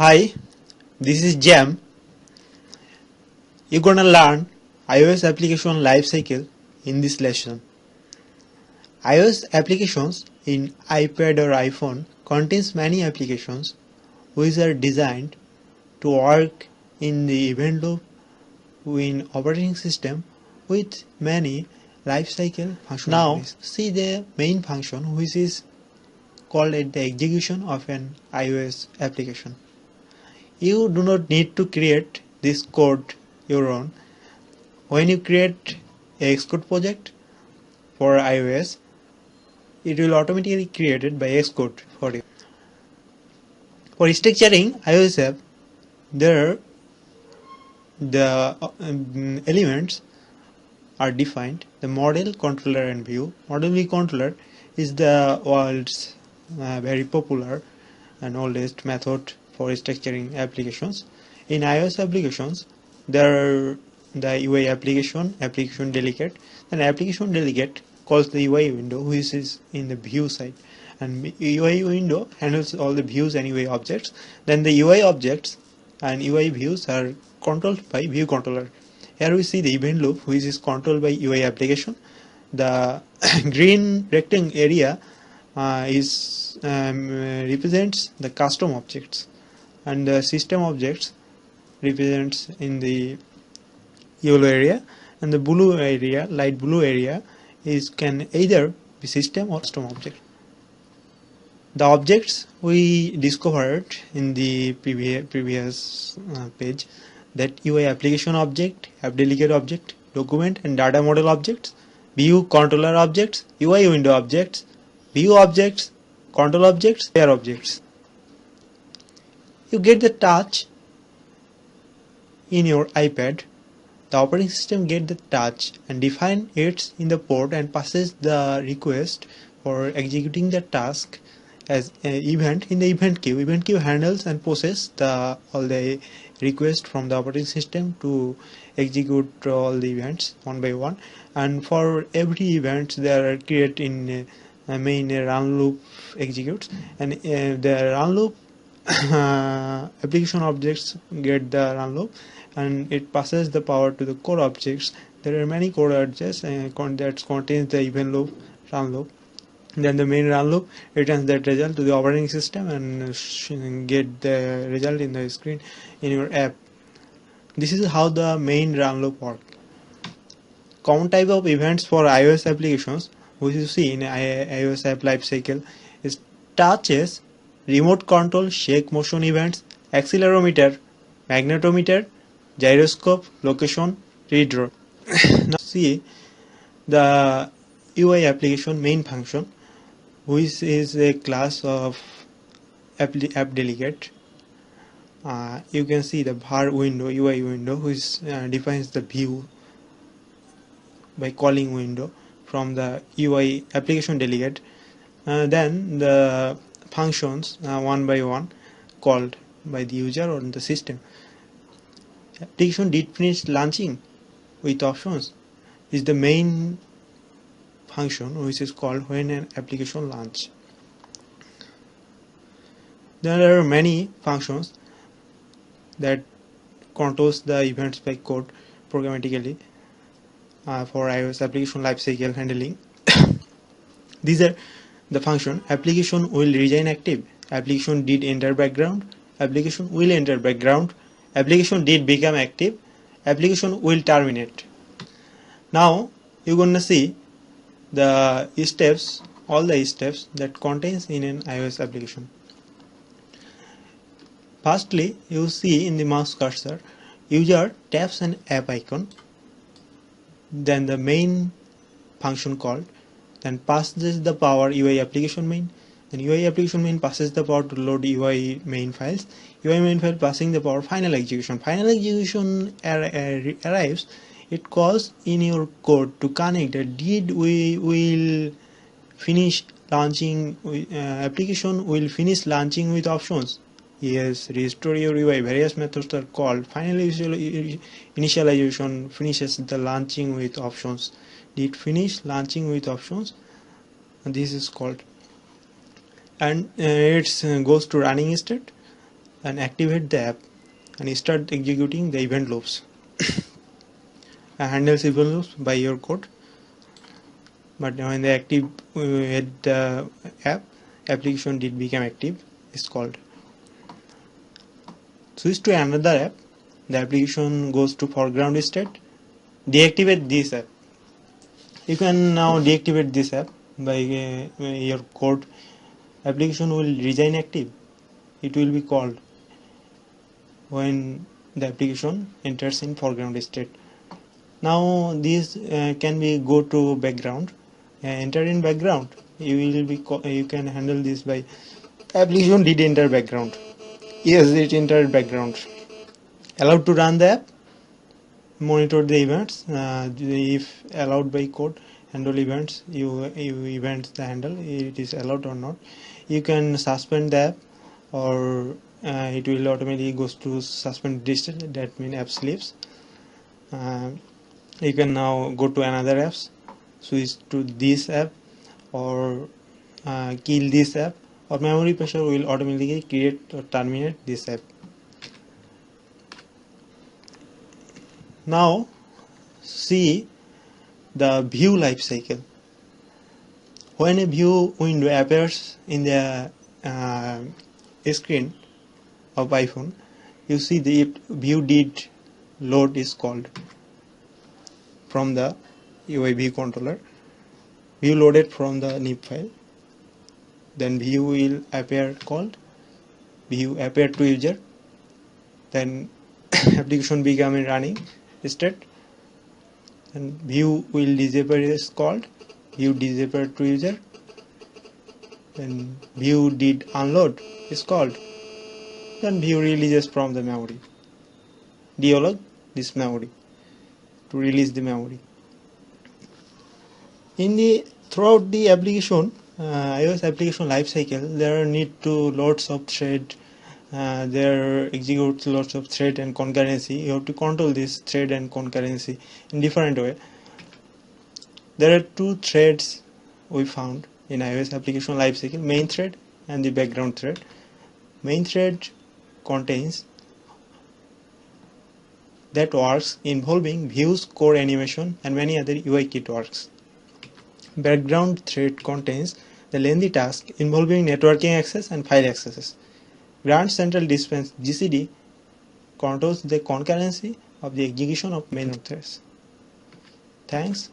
Hi, this is Jam. You're gonna learn iOS application lifecycle in this lesson. iOS applications in iPad or iPhone contains many applications which are designed to work in the event loop in operating system with many lifecycle functionalities. Now see the main function which is called the execution of an iOS application. You do not need to create this code your own. When you create a Xcode project for iOS, it will automatically created by Xcode for you. For structuring iOS app, there the elements are defined. The model, controller, and view. Model view controller is the world's very popular and oldest method for structuring applications. In iOS applications, there are the UI application delegate, and application delegate calls the UI window which is in the view side, and UI window handles all the views and UI objects. Then the UI objects and UI views are controlled by view controller. Here we see the event loop which is controlled by UI application. The green rectangle area represents the custom objects, and the system objects represents in the yellow area, and the blue area, light blue area, can either be system or custom object. The objects we discovered in the previous page, that UI application object, app delegate object, document and data model objects, view controller objects, UI window objects, view objects, control objects, pair objects. You get the touch in your iPad. The operating system gets the touch and define it in the port and passes the request for executing the task as an event in the event queue. Event queue handles and processes all the requests from the operating system to execute all the events one by one. And for every event, they are created in main run loop executes, and the run loop application objects get the run loop, and it passes the power to the core objects. There are many core objects that contains the event loop, run loop. Then the main run loop returns that result to the operating system and get the result in the screen in your app. This is how the main run loop works. Common type of events for iOS applications which you see in iOS app lifecycle is touches, remote control, shake motion events, accelerometer, magnetometer, gyroscope, location, redraw. Now see the UI application main function, which is a class of app delegate. You can see the var window, UI window, which defines the view by calling window from the UI application delegate. Then the functions one by one called by the user or the system. Application did finish launching with options is the main function which is called when an application launch. There are many functions that controls the events by code programmatically for iOS application lifecycle handling. These are the function: application will remain active, application did enter background, application will enter background, application did become active, application will terminate. Now you're gonna see the steps, all the steps that contains in an iOS application. Firstly, you see in the mouse cursor, user taps an app icon, then the main function called, then passes the power UI application main, then UI application main passes the power to load UI main files, UI main file passing the power final execution. Final execution arrives. It calls in your code to connect that did we will finish launching application will finish launching with options. Yes, restore your UI. Various methods are called. Final initialization finishes the launching with options. Did finish launching with options, and this is called, and it goes to running state. and activate the app and start executing the event loops. Handles event loops by your code, but when the active the application did become active is called. Switch to another app, the application goes to foreground state. Deactivate this app. You can now deactivate this app by your code. Application will remain active. It will be called when the application enters in foreground state. Now this can be go to background. Enter in background. You can handle this by application did enter background. Yes, it entered background. Allowed to run the app. Monitor the events. If allowed by code, handle events. You events the handle. It is allowed or not. You can suspend the app, or it will automatically goes to suspend distance. That means app sleeps. You can now go to another apps, switch to this app, or kill this app, or memory pressure will automatically create or terminate this app. Now see the view life cycle. When a view window appears in the screen of iPhone, you see the view did load is called from the UI view controller. View loaded from the nib file. Then view will appear called view appear to user. Then application become in running state. And view will disappear is called view disappear to user. Then view did unload is called. Then view releases from the memory. Deallog this memory to release the memory. Throughout the application, iOS application lifecycle, there are need to lots of thread. There executes lots of thread and concurrency. You have to control this thread and concurrency in different way. There are two threads we found in iOS application lifecycle: main thread and the background thread. Main thread contains that works involving views, core animation, and many other UI kit works. Background thread contains the lengthy task involving networking access and file accesses. Grant Central Dispense GCD controls the concurrency of the execution of main threads. Thanks.